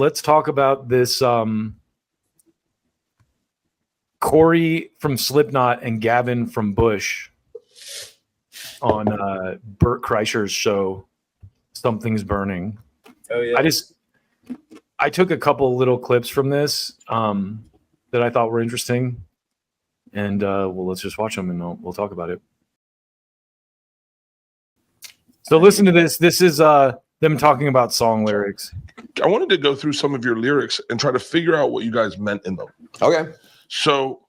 let's talk about this Corey from Slipknot and Gavin from Bush on Bert Kreischer's show, Something's Burning. Oh yeah. I took a couple little clips from this that I thought were interesting, and well, let's just watch them and we'll talk about it. So listen to this. This is them talking about song lyrics. I wanted to go through some of your lyrics and try to figure out what you guys meant in them. Okay. So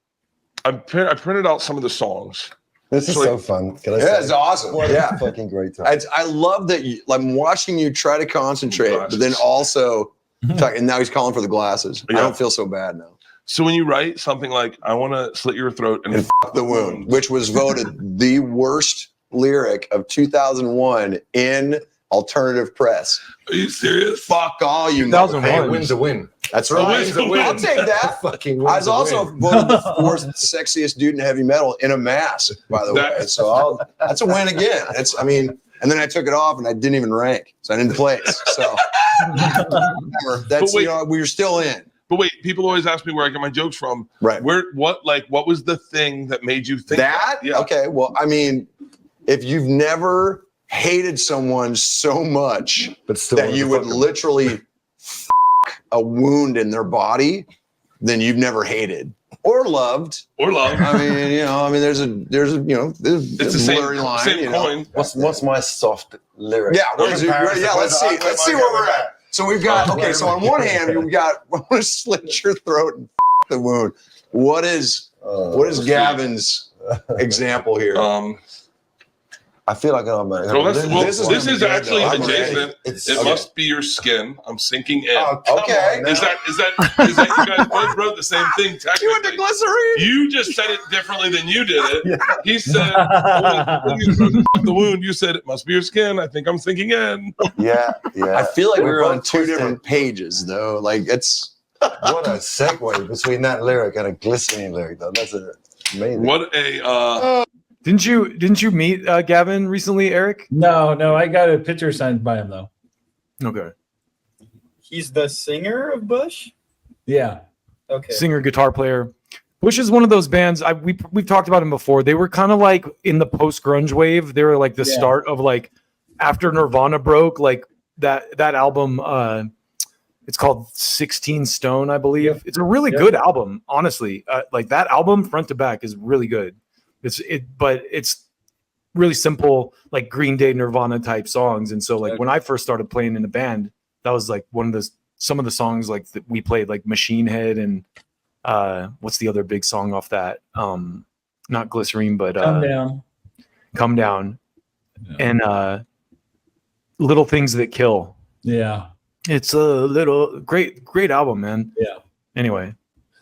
I printed out some of the songs. This is so fun. Yeah, it's awesome. Yeah, fucking great time. I love that I'm watching you try to concentrate, but then also talk, and now he's calling for the glasses. Yeah. I don't feel so bad now. So when you write something like, I want to slit your throat and F the wound, which was voted the worst lyric of 2001 in alternative press. Are you serious? Fuck all you 2001. Hey, win's a win. That's right. I'll take that. Fucking I was win's a also win. voted the fourth sexiest dude in heavy metal in a mask, by the way. So that's a win again. And then I took it off and I didn't even rank, so I didn't place. So that's we were still in. But wait, people always ask me where I get my jokes from. Right. What was the thing that made you think that? Yeah. Okay. Well, I mean, if you've never hated someone so much But still that you would literally a wound in their body, then you've never hated or loved. Or love. I mean, there's a It's the blurry line. same coin. What's my soft lyric? Yeah, let's see where we're at. So we've got So on one hand, we've got I want to slit your throat and the wound. What is Gavin's example here? I feel like I'm. This is actually though. I'm adjacent. It's Must be your skin. I'm sinking in. Okay. Is that you guys both wrote the same thing technically? You went to glycerine. You just said it differently than you did it. Yeah. He said the wound. You said it must be your skin. I think I'm sinking in. Yeah. I feel like we're on two twisting. different pages though. Like it's What a segue between that lyric and a glistening lyric, though. That's amazing. What a Didn't you meet Gavin recently, Eric? No, I got a picture signed by him though. Okay. He's the singer of Bush? Yeah. Okay. Singer, guitar player. Bush is one of those bands. We've talked about him before. They were kind of like in the post grunge wave. They were like the start of like after Nirvana broke. Like that album. It's called 16 Stone, I believe. Yep. It's a really good album, honestly. Like that album, front to back, is really good. But it's really simple, like Green Day, Nirvana type songs. And so, like when I first started playing in a band, that was like some of the songs like that we played, like Machine Head and what's the other big song off that? Not Glycerine, but Come Down, yeah. And Little Things That Kill. Yeah, it's a little great album, man. Yeah. Anyway,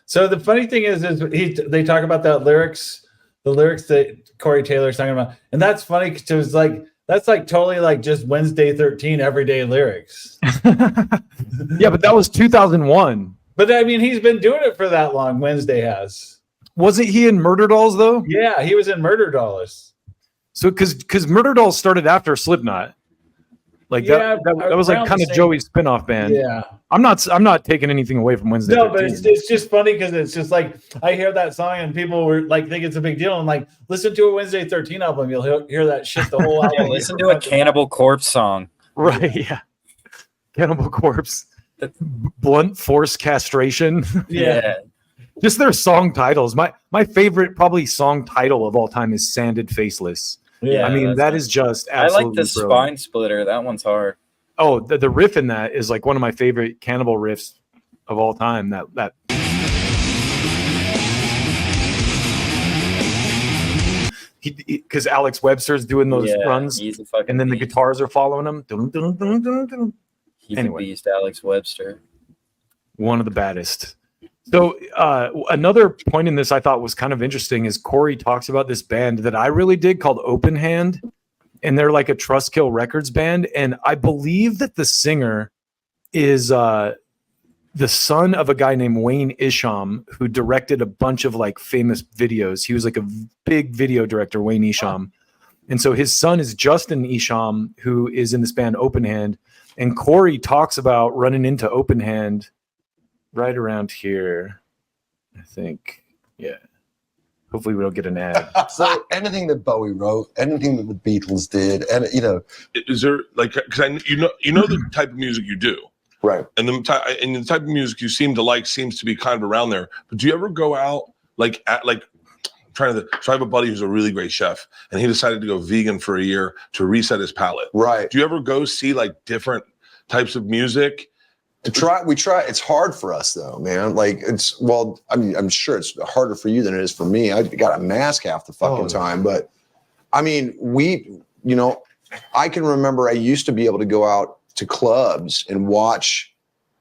so the funny thing is they talk about that lyrics. The lyrics that Corey Taylor's talking about. And that's funny because it's like, that's like totally like just Wednesday 13 everyday lyrics. Yeah, but that was 2001. But I mean, he's been doing it for that long. Wednesday has. Wasn't he in Murder Dolls though? Yeah, he was in Murder Dolls. So because Murder Dolls started after Slipknot. Like that was like kind of Joey's spinoff band. Yeah. I'm not taking anything away from Wednesday. No, 13. But it's just funny because it's just like I hear that song and people were like think it's a big deal. And like listen to a Wednesday 13 album, you'll hear that shit the whole album. Listen to a Cannibal Corpse song. Right, yeah. Cannibal Corpse. Blunt Force Castration. Yeah. Just their song titles. My favorite probably song title of all time is Sanded Faceless. Yeah, I mean that is just absolutely I like the Spine Splitter. That one's hard. Oh, the riff in that is like one of my favorite Cannibal riffs of all time. That because Alex Webster's doing those runs, and then the guitars are following him. He's a beast, Alex Webster. One of the baddest. So another point in this I thought was kind of interesting is Corey talks about this band that I really dig called Open Hand, and they're like a Trustkill Records band, and I believe that the singer is the son of a guy named Wayne Isham, who directed a bunch of like famous videos. He was like a big video director, Wayne Isham. And so his son is Justin Isham, who is in this band Open Hand. And Corey talks about running into Open Hand right around here, I think. Yeah. Hopefully we don't get an ad. So anything that Bowie wrote, anything that the Beatles did, and Is there like, because you know the type of music you do, Right. and the type of music you seem to like seems to be kind of around there. But do you ever go out so I have a buddy who's a really great chef, and he decided to go vegan for a year to reset his palate. Right. Do you ever go see like different types of music? We try. It's hard for us though, man. Like I'm sure it's harder for you than it is for me. I got a mask half the fucking time, but I mean, I can remember I used to be able to go out to clubs and watch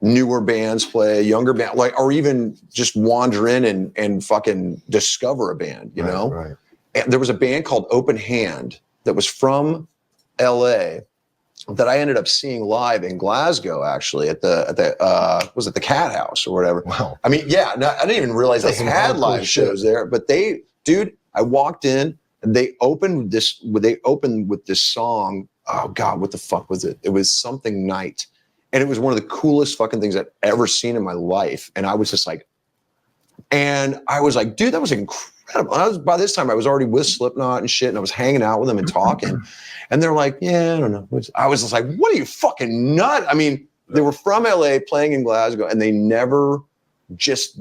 newer bands play, younger band, or even just wander in and fucking discover a band, you know? Right. And there was a band called Open Hand that was from LA that I ended up seeing live in Glasgow, actually, at was it the Cat House or whatever? Wow. I mean, I didn't even realize they had live shows there, but I walked in and they opened with this song. Oh God, what the fuck was it? It was Something Night. And it was one of the coolest fucking things I've ever seen in my life. And I was just like, dude, that was incredible. By this time I was already with Slipknot and shit, and I was hanging out with them and talking. And they're like, yeah, I don't know. I was just like, what are you, fucking nut? I mean, they were from LA playing in Glasgow, and they never chased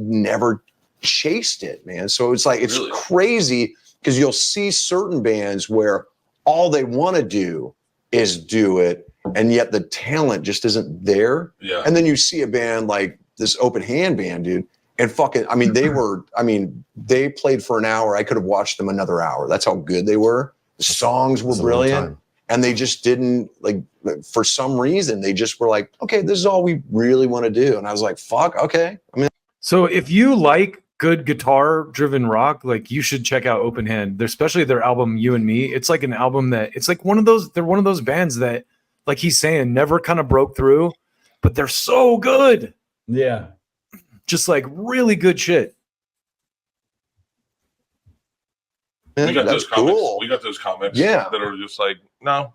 it, man. So it's like, it's really crazy, because you'll see certain bands where all they want to do is do it, and yet the talent just isn't there. Yeah. And then you see a band like this Open Hand band, dude, and fucking, they played for an hour. I could have watched them another hour. That's how good they were. The songs were brilliant. And they just didn't, for some reason, they just were like, okay, this is all we really want to do. And I was like, fuck, okay. So if you like good guitar-driven rock, like, you should check out Open Hand. They're, especially their album You and Me. It's like an album that, it's like they're one of those bands that, like he's saying, never kind of broke through, but they're so good. Yeah. Just like really good shit. We got That's those comics. cool. We got those comics Yeah. that are just like, no,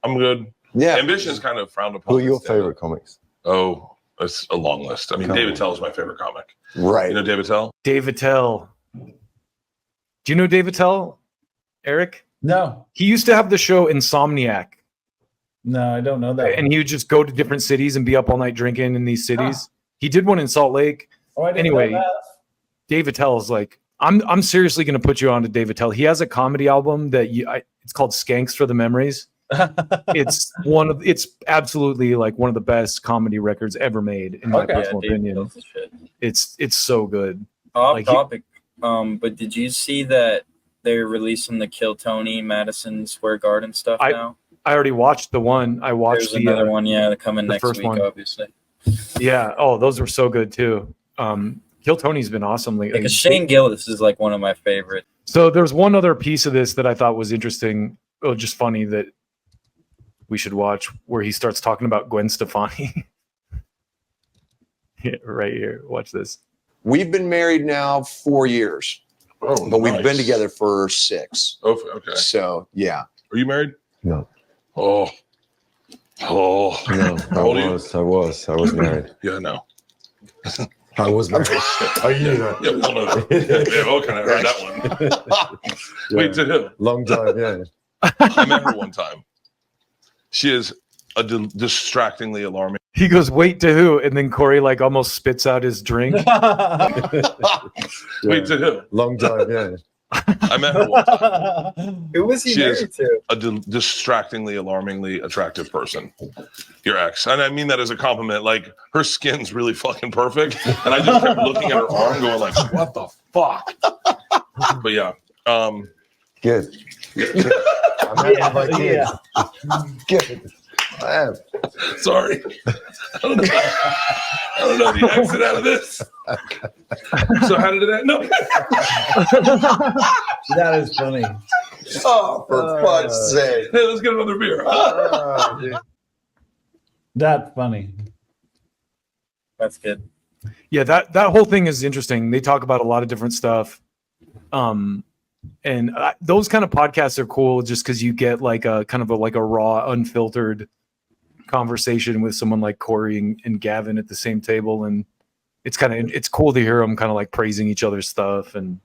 I'm good. Yeah. Ambition is kind of frowned upon. who are your favorite comics? Oh, it's a long list. I mean, Come David on. Tell is my favorite comic. Right. You know David Tell? David Tell. Do you know David Tell, Eric? No, He used to have the show Insomniac, I don't know that. and he would just go to different cities and be up all night drinking in these cities. He did one in Salt Lake. I didn't Anyway, know David Tell is like, I'm seriously going to put you on to David Tell. He has a comedy album that it's called Skanks for the Memories. that. It's absolutely like one of the best comedy records ever made, in my Okay. personal David opinion. Tell's the shit. It's so good. Off Like, topic. But did you see that they're releasing the Kill Tony Madison Square Garden stuff now? I already watched the one. I watched There's another one, they're coming the next first week, one. obviously. Yeah. Oh, those were so good too. Kill Tony's been awesome lately. Because Shane Gillis is like one of my favorite. So there's one other piece of this that I thought was interesting, just funny, that we should watch, where he starts talking about Gwen Stefani. Yeah, right here. Watch this. We've been married now 4 years, Oh, but we've nice. been together for 6. Oh, okay. So yeah. Are you married? No. Oh. No, How old are you? I was married. Yeah, no. I was married. Oh, you knew that. Yeah, we all know that. Yeah, we all kind of heard that one. Wait, to who? Long time, yeah. I met her one time. She is a distractingly alarming. He goes, wait, to who? And then Corey like almost spits out his drink. Wait, to who? Long time, yeah. I met her one time. Who was he She is married to? a distractingly, alarmingly attractive person. Your ex. And I mean that as a compliment. Like, her skin's really fucking perfect. And I just kept looking at her arm going like, what the fuck? But yeah. Good. I'm happy with my kids. Good. I am. Sorry. I don't know the exit out of this. So how did it end? No. That is funny. Oh, for fuck's sake. Hey, let's get another beer. That's funny. That's good. Yeah, that whole thing is interesting. They talk about a lot of different stuff. And those kind of podcasts are cool just because you get like a kind of like a raw, unfiltered conversation with someone like Corey and Gavin at the same table, and it's cool to hear them kind of like praising each other's stuff and